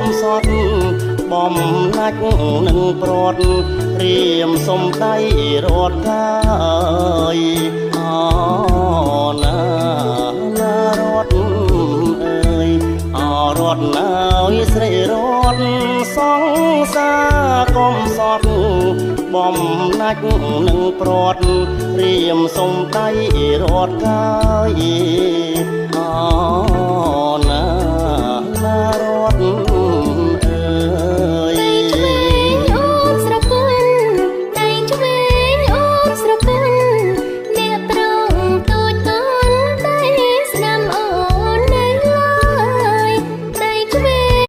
មសត់បំណាច់នឹងប្រត់រៀមសំដៃរត់កាយអណាណារត់អើយអរត់ណាយស្រីរត់សង្សារកុំសត់បំណាច់នឹងប្រត់រៀមសំដៃរត់កាយអណាណារត់